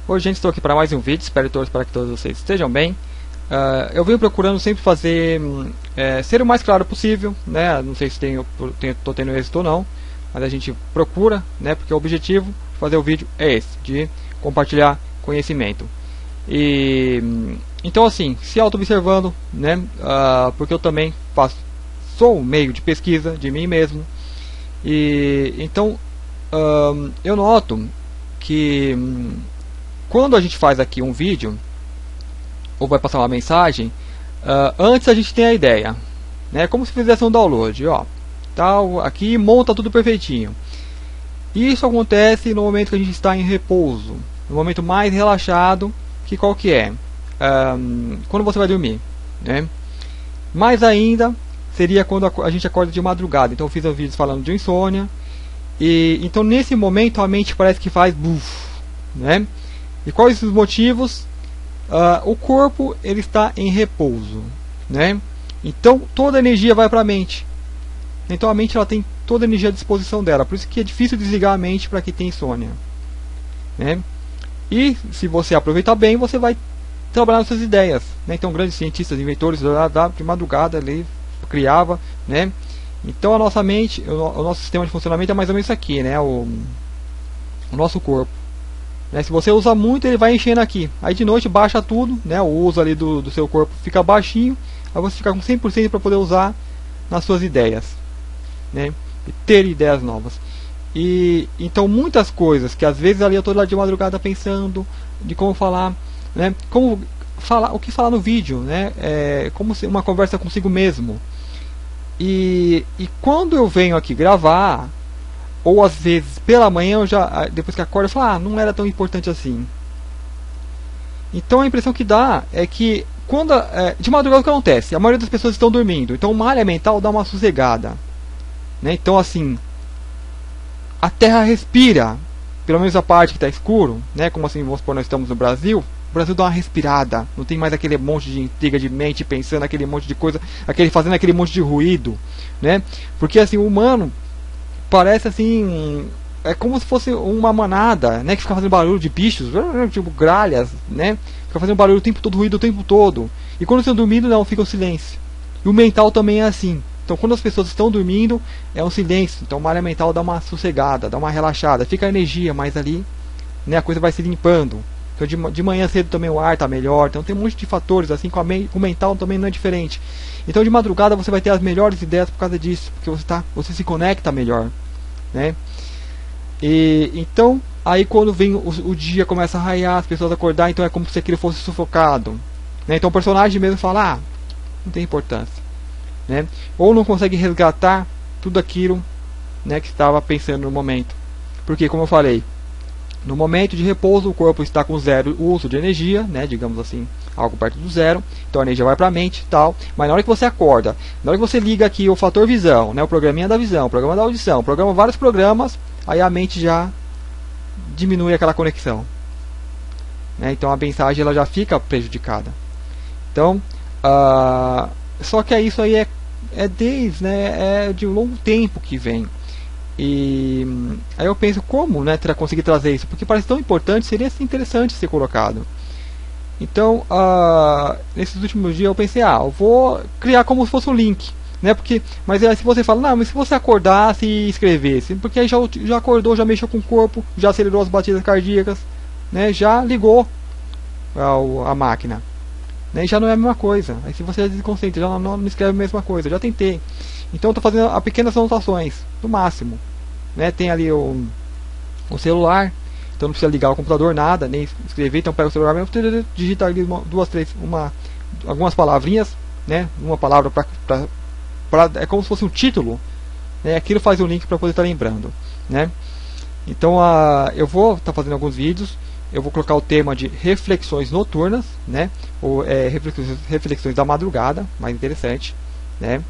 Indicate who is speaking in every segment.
Speaker 1: Hoje, gente, estou aqui para mais um vídeo, espero para que todos vocês estejam bem. Eu venho procurando sempre fazer, ser o mais claro possível, né? Não sei se estou tendo êxito ou não, mas a gente procura, né? Porque o objetivo de fazer o vídeo é esse, de compartilhar conhecimento. Então, assim, se auto-observando, né? Porque eu também sou um meio de pesquisa de mim mesmo. Então, eu noto que quando a gente faz aqui um vídeo ou vai passar uma mensagem, antes a gente tem a ideia, né? Como se fizesse um download, ó, tal, aqui monta tudo perfeitinho. Isso acontece no momento que a gente está em repouso, no momento mais relaxado, que qual que é? Quando você vai dormir, né? Mais ainda seria quando a gente acorda de madrugada. Então eu fiz vídeos falando de insônia, então nesse momento a mente parece que faz buf, né? E quais os motivos? O corpo ele está em repouso, né? Então toda a energia vai para a mente. Então a mente ela tem toda a energia à disposição dela. Por isso que é difícil desligar a mente para quem tem insônia, né? E se você aproveitar bem, você vai trabalhar nas suas ideias, né? Então grandes cientistas, inventores de madrugada ali criava, né? Então a nossa mente, o nosso sistema de funcionamento é mais ou menos isso aqui, né? O nosso corpo, né? Se você usa muito, ele vai enchendo aqui. Aí de noite baixa tudo, né? O uso ali do seu corpo fica baixinho. Aí você fica com 100% para poder usar nas suas ideias, né? E ter ideias novas. Então muitas coisas que às vezes ali eu estou lá de madrugada pensando de como falar, né? Como falar, o que falar no vídeo, né? Como uma conversa consigo mesmo. E quando eu venho aqui gravar, ou às vezes pela manhã, depois que acordo, eu falo, não era tão importante assim. Então a impressão que dá é que de madrugada o que acontece? A maioria das pessoas estão dormindo, então uma malha mental dá uma sossegada, né? Então assim, a Terra respira, pelo menos a parte que está escuro, né? Como assim, vamos supor, nós estamos no Brasil. O Brasil dá uma respirada, não tem mais aquele monte de intriga de mente pensando aquele monte de coisa, fazendo aquele monte de ruído, né? Porque assim, o humano parece assim, é como se fosse uma manada, né? Que fica fazendo barulho de bichos, tipo gralhas, né? Fica fazendo barulho o tempo todo, ruído o tempo todo. E quando estão dormindo, não, fica o silêncio. E o mental também é assim. Então quando as pessoas estão dormindo, é um silêncio. Então a área mental dá uma sossegada, dá uma relaxada, fica a energia, mas ali, né, a coisa vai se limpando. Então de manhã cedo também o ar está melhor. Então tem um monte de fatores, assim, com o mental também não é diferente. Então de madrugada você vai ter as melhores ideias por causa disso, porque você se conecta melhor, né? Então aí quando vem o dia começa a raiar, as pessoas acordar, então é como se aquilo fosse sufocado, né? Então o personagem mesmo fala, não tem importância, né? Ou não consegue resgatar tudo aquilo, né, que estava pensando no momento. Porque como eu falei, no momento de repouso o corpo está com zero uso de energia, né, digamos assim, algo perto do zero. Então a energia vai para a mente e tal. Mas na hora que você acorda, na hora que você liga aqui o fator visão, né, o programinha da visão, o programa da audição, programa vários programas, aí a mente já diminui aquela conexão, né? Então a mensagem ela já fica prejudicada. Então só que isso aí é de um longo tempo que vem. E aí eu penso como, né, conseguir trazer isso, porque parece tão importante, seria interessante ser colocado. Então nesses últimos dias eu pensei, eu vou criar como se fosse um link, né? Mas aí se você fala, não, mas se você acordasse e escrevesse, porque aí já acordou, já mexeu com o corpo, já acelerou as batidas cardíacas, né? Já ligou a máquina, né? E já não é a mesma coisa. Aí se você desconcentra, já não escreve a mesma coisa. Eu já tentei. Então estou fazendo pequenas anotações, no máximo, né? Tem ali o celular, então não precisa ligar o computador, nada, nem escrever. Então pega o celular mesmo, digita ali algumas palavrinhas, né? Uma palavra é como se fosse um título, né? Aquilo faz um link para poder estar lembrando, né? Então eu vou estar fazendo alguns vídeos. Eu vou colocar o tema de reflexões noturnas, né? Ou reflexões da madrugada, mais interessante, né?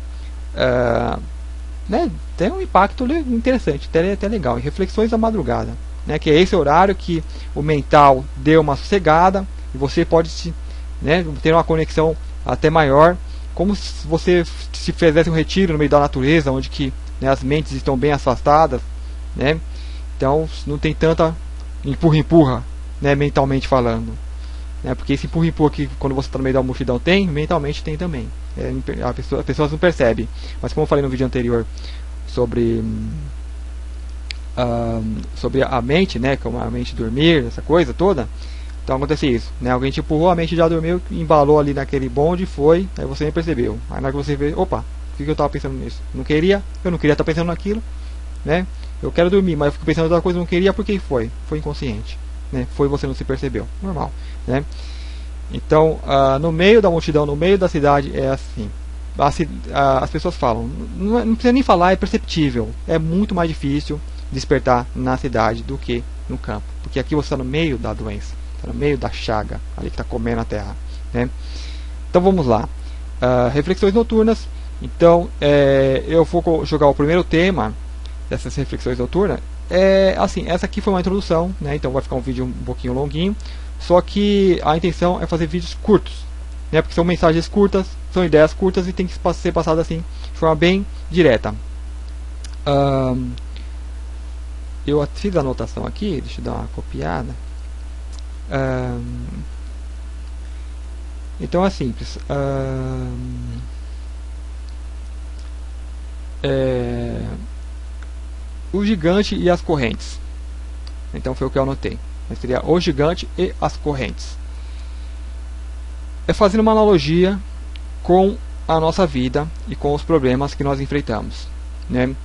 Speaker 1: Tem um impacto interessante, até legal, em reflexões da madrugada, né? Que é esse horário que o mental deu uma sossegada e você pode ter uma conexão até maior, como se você se fizesse um retiro no meio da natureza, onde que, né, as mentes estão bem afastadas, né? Então não tem tanta empurra, né, mentalmente falando. Né, porque esse empurra que quando você está no meio da multidão tem, mentalmente tem também. As pessoas não percebem. Mas como eu falei no vídeo anterior sobre sobre a mente, né, como a mente dormir, essa coisa toda. Então acontece isso, né? Alguém te empurrou, a mente já dormiu, embalou ali naquele bonde, foi, aí você nem percebeu. Aí na hora que você vê, opa, o que eu estava pensando nisso? Eu não queria estar pensando naquilo, né? Eu quero dormir, mas eu fico pensando em outra coisa, não queria, porque foi inconsciente, né? Foi, você não se percebeu, normal, né? Então, no meio da multidão, no meio da cidade, é assim. As pessoas falam, não precisa nem falar, é perceptível. É muito mais difícil despertar na cidade do que no campo, porque aqui você está no meio da doença, está no meio da chaga, ali que está comendo a terra, né? Então vamos lá, reflexões noturnas. Então eu vou jogar o primeiro tema dessas reflexões noturnas. Assim, essa aqui foi uma introdução, né? Então vai ficar um vídeo um pouquinho longuinho, só que a intenção é fazer vídeos curtos, né? Porque são mensagens curtas, são ideias curtas e tem que ser passado assim de forma bem direta. Eu fiz a anotação aqui, deixa eu dar uma copiada. Então é simples. O gigante e as correntes. Então foi o que eu anotei. Seria o gigante e as correntes. É fazendo uma analogia com a nossa vida e com os problemas que nós enfrentamos, né?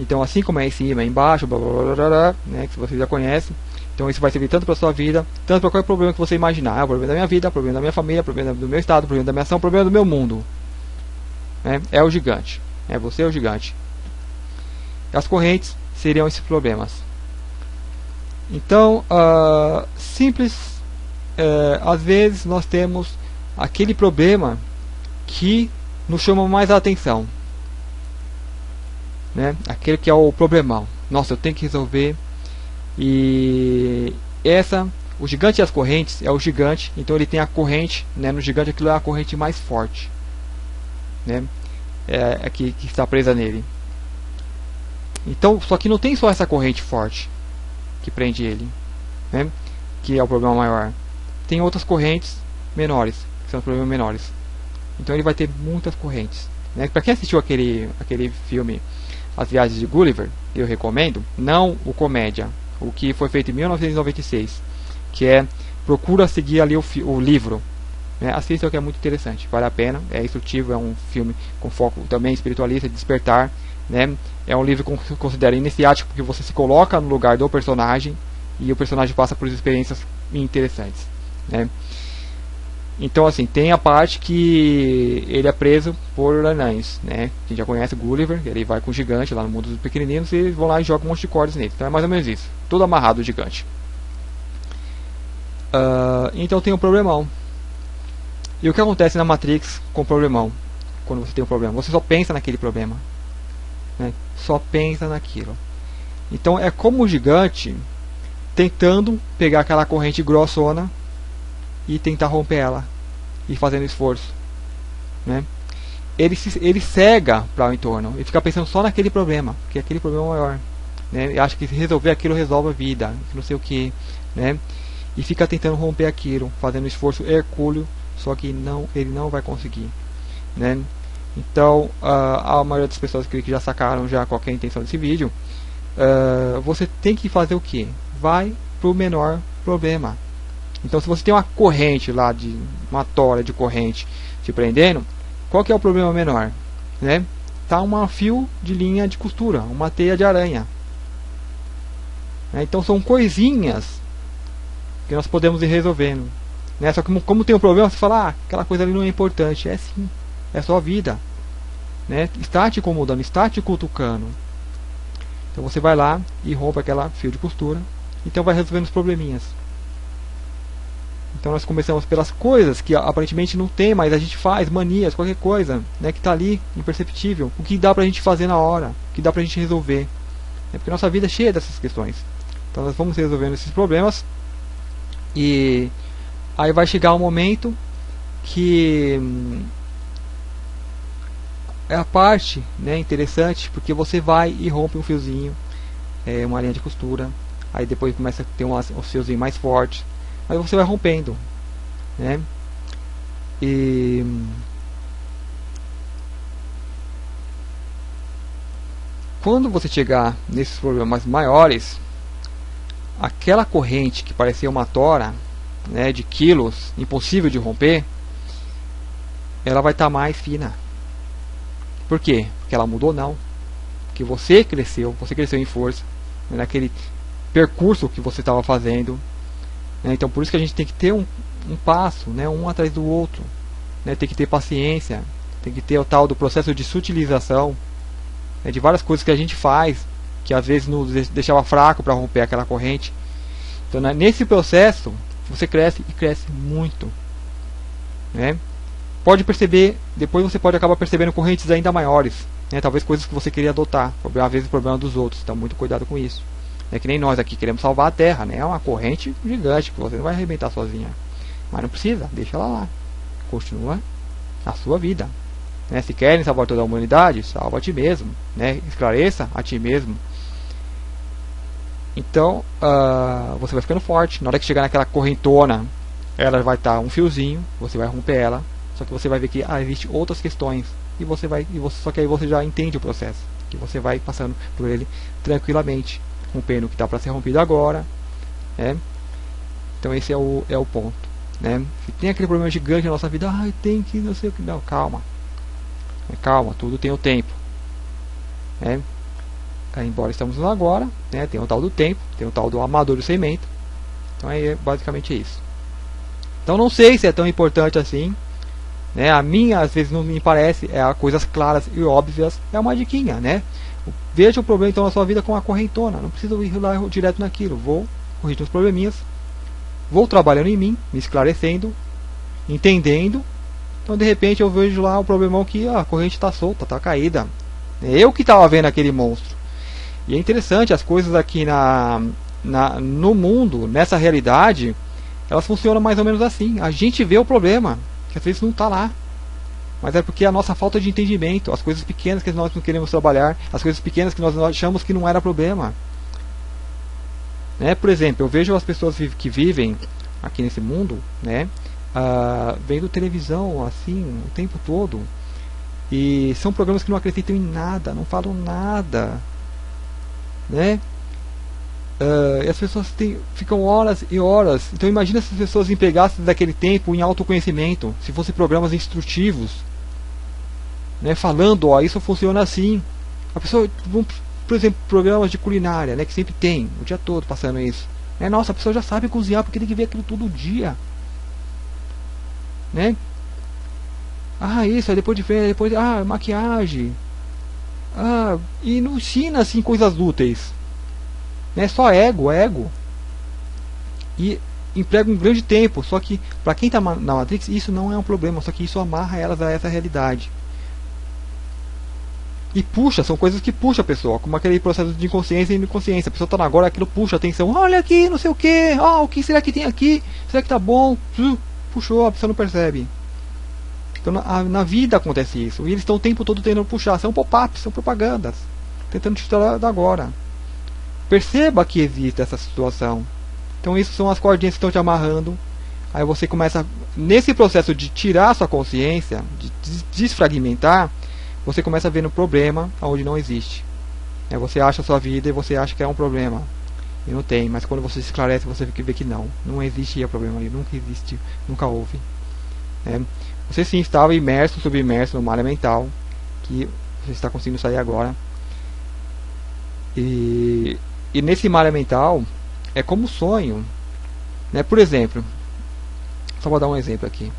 Speaker 1: Então, assim como é em cima, é embaixo, blá, blá, blá, blá, blá, né, que você já conhece. Então isso vai servir tanto para a sua vida, tanto para qualquer problema que você imaginar. O problema da minha vida, o problema da minha família, o problema do meu estado, o problema da minha ação, o problema do meu mundo, né? É o gigante, você é o gigante. As correntes seriam esses problemas. Então, simples, às vezes nós temos aquele problema que nos chama mais a atenção, né? Aquele que é o problemão. Nossa, eu tenho que resolver. E o gigante e as correntes é o gigante. Então ele tem a corrente, né? No gigante aquilo é a corrente mais forte, né? Que está presa nele. Então, só que não tem só essa corrente forte que prende ele, né? Que é o problema maior. Tem outras correntes menores, que são os problemas menores. Então ele vai ter muitas correntes, né? Para quem assistiu aquele filme As Viagens de Gulliver, eu recomendo, não o comédia, o que foi feito em 1996, que é procura seguir ali o livro, né? Assista, que é muito interessante, vale a pena, é instrutivo, é um filme com foco também espiritualista, despertar, né? É um livro que considera iniciático, porque você se coloca no lugar do personagem e o personagem passa por experiências interessantes, né? Então, assim, tem a parte que ele é preso por anões, né? A gente já conhece o Gulliver, ele vai com o gigante lá no mundo dos pequenininhos e eles vão lá e jogam um monte de cordas nele. Então é mais ou menos isso, tudo amarrado o gigante. Então tem um problemão. E o que acontece na Matrix com o problemão? Quando você tem um problema, você só pensa naquele problema, né? Só pensa naquilo. Então é como o gigante tentando pegar aquela corrente grossona e tentar romper ela e fazendo esforço, né? Ele cega para o entorno, ele fica pensando só naquele problema, porque aquele problema é maior, né? E acha que se resolver aquilo resolve a vida, não sei o que, né? E fica tentando romper aquilo, fazendo esforço hercúleo, só que ele não vai conseguir, né? Então a maioria das pessoas que já sacaram já qual é a intenção desse vídeo, você tem que fazer o que? Vai pro menor problema. Então, se você tem uma corrente lá, uma tora de corrente te prendendo, qual que é o problema menor, né? Tá um fio de linha de costura, uma teia de aranha, né? Então são coisinhas que nós podemos ir resolvendo, né? Só que como tem um problema, você fala, aquela coisa ali não é importante. É sim, é só a vida, né? Está te incomodando, está te cutucando. Então você vai lá e rompe aquela fio de costura, então vai resolvendo os probleminhas. Então nós começamos pelas coisas que aparentemente não tem, mas a gente faz, manias, qualquer coisa, né, que está ali, imperceptível. O que dá pra gente fazer na hora, o que dá pra gente resolver, né, porque nossa vida é cheia dessas questões. Então nós vamos resolvendo esses problemas. E aí vai chegar um momento que é a parte, né, interessante, porque você vai e rompe um fiozinho, uma linha de costura. aí depois começa a ter os fiozinhos mais fortes, aí você vai rompendo, né? E quando você chegar nesses problemas maiores, aquela corrente que parecia uma tora, né, de quilos, impossível de romper, ela vai estar mais fina. Por quê? Porque ela mudou? Não. Porque você cresceu em força, né, naquele percurso que você estava fazendo, né? Então por isso que a gente tem que ter um passo, né, um atrás do outro, né? Tem que ter paciência, tem que ter o tal do processo de sutilização, né, de várias coisas que a gente faz, que às vezes nos deixava fraco para romper aquela corrente. Então, né, nesse processo você cresce e cresce muito, né? Pode perceber, depois você pode acabar percebendo correntes ainda maiores, né? Talvez coisas que você queria adotar, às vezes o problema dos outros. Então muito cuidado com isso. É que nem nós aqui queremos salvar a Terra, né? É uma corrente gigante que você não vai arrebentar sozinha, mas não precisa, deixa ela lá, continua a sua vida, né? Se querem salvar toda a humanidade, salva a ti mesmo, né? Esclareça a ti mesmo. Então você vai ficando forte. Na hora que chegar naquela correntona, ela vai estar um fiozinho, você vai romper ela. Só que você vai ver que existem outras questões, só que aí você já entende o processo, que você vai passando por ele tranquilamente, rompendo o que está para ser rompido agora, né? Então esse é o ponto, né? Se tem aquele problema gigante na nossa vida, tem que não sei o que, não, calma, calma, tudo tem o tempo, né? Embora estamos no agora, né? Tem o tal do tempo, tem o tal do amadurecimento. Então é basicamente isso. Então não sei se é tão importante assim, né? A minha às vezes não me parece, coisas claras e óbvias, é uma diquinha, né? Veja o problema então na sua vida com a correntona, não preciso ir lá direto naquilo, vou corrigir os probleminhas, vou trabalhando em mim, me esclarecendo, entendendo. Então de repente eu vejo lá o problemão que a corrente está solta, está caída, é eu que estava vendo aquele monstro. E é interessante, as coisas aqui no mundo, nessa realidade, elas funcionam mais ou menos assim. A gente vê o problema, que às vezes não está lá, mas é porque a nossa falta de entendimento, as coisas pequenas que nós não queremos trabalhar, as coisas pequenas que nós achamos que não era problema, né? Por exemplo, eu vejo as pessoas que vivem aqui nesse mundo, né, vendo televisão assim o tempo todo, e são programas que não acreditam em nada, não falam nada, né? E as pessoas ficam horas e horas. Então imagina se as pessoas empregassem daquele tempo em autoconhecimento, se fossem programas instrutivos, né, falando, isso funciona assim. A pessoa, por exemplo, programas de culinária, né, que sempre tem, o dia todo passando isso, né? Nossa, a pessoa já sabe cozinhar porque tem que ver aquilo todo dia, né? Isso, aí depois de ver, depois maquiagem, e não ensina assim coisas úteis, né? Só ego, e emprega um grande tempo. Só que para quem está na Matrix isso não é um problema, só que isso amarra elas a essa realidade e puxa, são coisas que puxam a pessoa, como aquele processo de inconsciência e inconsciência. A pessoa está agora, aquilo puxa a atenção, olha aqui, não sei o que, o que será que tem aqui, será que tá bom, puxou, a pessoa não percebe. Então na vida acontece isso, e eles estão o tempo todo tentando puxar, são pop-ups, são propagandas, tentando te tirar da agora. Perceba que existe essa situação. Então isso são as cordinhas que estão te amarrando. Aí você começa, nesse processo de tirar a sua consciência, de desfragmentar, você começa a ver no problema onde não existe. Você acha a sua vida e você acha que é um problema, e não tem. Mas quando você se esclarece, você vê que não existia problema ali, nunca existe, nunca houve. Você sim estava submerso no malha mental, que você está conseguindo sair agora. E nesse malha mental é como sonho, né? Por exemplo, só vou dar um exemplo aqui.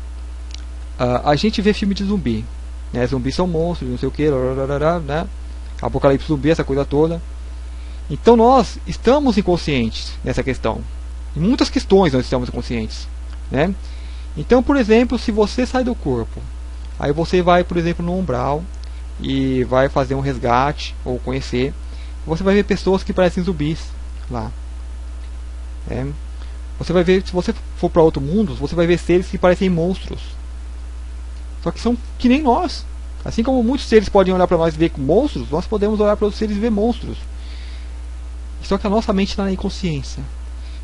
Speaker 1: A gente vê filme de zumbi, né? Zumbis são monstros, não sei o que, né? Apocalipse zumbi, essa coisa toda. Então nós estamos inconscientes nessa questão. Em muitas questões nós estamos inconscientes, né? Então, por exemplo, se você sai do corpo, aí você vai, por exemplo, no umbral e vai fazer um resgate ou conhecer, você vai ver pessoas que parecem zumbis lá. Você vai ver, se você for para outro mundo, você vai ver seres que parecem monstros. Só que são que nem nós. Assim como muitos seres podem olhar para nós e ver monstros, nós podemos olhar para outros seres e ver monstros. Só que a nossa mente está na inconsciência.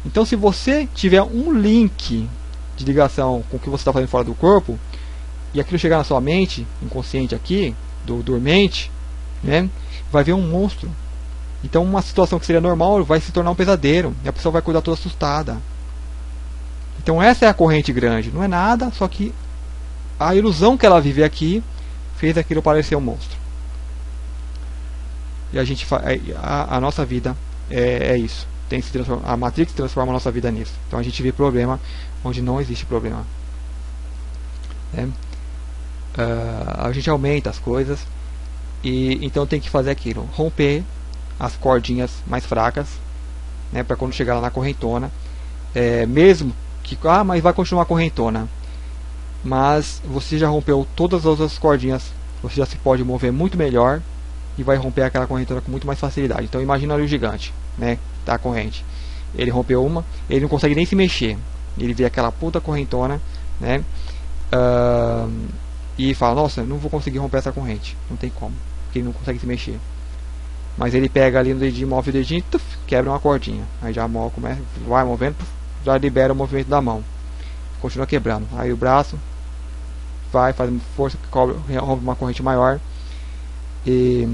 Speaker 1: Então, se você tiver um link de ligação com o que você está fazendo fora do corpo, e aquilo chegar na sua mente, inconsciente aqui, do dormente, né, vai ver um monstro. Então, uma situação que seria normal vai se tornar um pesadelo, e a pessoa vai acordar toda assustada. Então, essa é a corrente grande. Não é nada, só que a ilusão que ela vive aqui fez aquilo parecer um monstro. E a nossa vida é isso. A Matrix transforma a nossa vida nisso. Então a gente vê problema onde não existe problema. A gente aumenta as coisas. E então tem que fazer aquilo, romper as cordinhas mais fracas, né, para quando chegar lá na correntona, mesmo que mas vai continuar a correntona, mas você já rompeu todas as outras cordinhas, você já se pode mover muito melhor e vai romper aquela correntona com muito mais facilidade. Então imagina ali o gigante, né, da corrente. Ele rompeu uma, ele não consegue nem se mexer. Ele vê aquela puta correntona, né, e fala: nossa, eu não vou conseguir romper essa corrente. Não tem como, porque ele não consegue se mexer. Mas ele pega ali no dedinho, move o dedinho, quebra uma cordinha. Aí já vai movendo, já libera o movimento da mão. Continua quebrando. Aí o braço vai, faz força, rompe uma corrente maior. E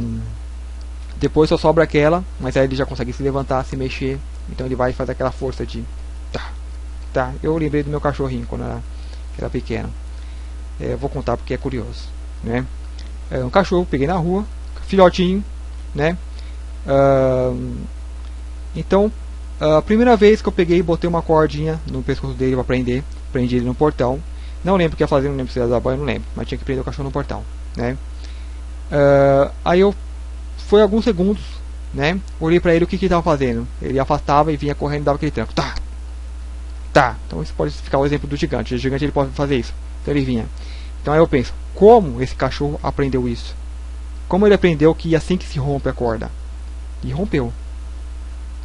Speaker 1: depois só sobra aquela, mas aí ele já consegue se levantar, se mexer. Então ele vai e faz aquela força de tá. Eu lembrei do meu cachorrinho quando era pequeno. Eu vou contar porque é curioso, né? Um cachorro, peguei na rua, filhotinho, né? Então, a primeira vez que eu peguei e botei uma cordinha no pescoço dele para prender, prendi ele no portão. Não lembro o que ia fazer, não lembro se ia dar banho, não lembro, mas tinha que prender o cachorro no portão, né? Aí eu foi alguns segundos, né? Olhei para ele, o que ele estava fazendo. Ele afastava e vinha correndo e dava aquele tranco. Tá. Então isso pode ficar o exemplo do gigante. O gigante ele pode fazer isso. Então ele vinha. Então aí eu penso, como esse cachorro aprendeu isso? Como ele aprendeu que assim que se rompe a corda? E rompeu,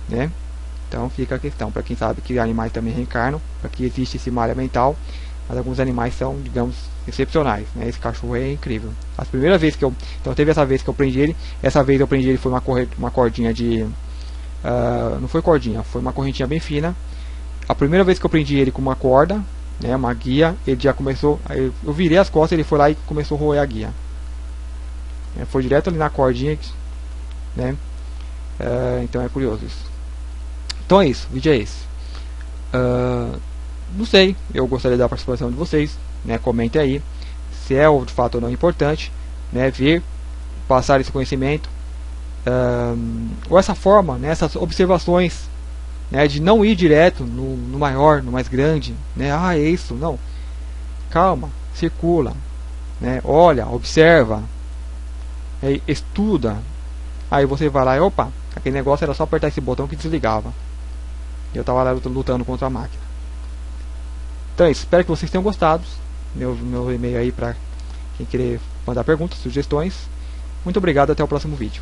Speaker 1: né? Então fica a questão, para quem sabe que animais também reencarnam, para que existe esse malha mental, mas alguns animais são, digamos, excepcionais, né? Esse cachorro é incrível. As primeiras vezes então teve essa vez que eu prendi ele, essa vez eu prendi ele foi uma cordinha de, não foi cordinha, foi uma correntinha bem fina. A primeira vez que eu prendi ele com uma corda, né, uma guia, ele já começou, eu virei as costas, ele foi lá e começou a roer a guia. Foi direto ali na cordinha, né? Então é curioso isso. Então é isso, o vídeo é esse. Não sei, eu gostaria da participação de vocês, né? Comente aí se é de fato ou não importante, né? Ver, passar esse conhecimento, ou essa forma, né? Essas observações, né? De não ir direto no maior, no mais grande, né? É isso, não. Calma, circula, né? Olha, observa, estuda. Aí você vai lá e opa, aquele negócio era só apertar esse botão que desligava. Eu estava lá lutando contra a máquina. Então é isso, espero que vocês tenham gostado. Meu e-mail aí para quem querer mandar perguntas, sugestões. Muito obrigado, até o próximo vídeo.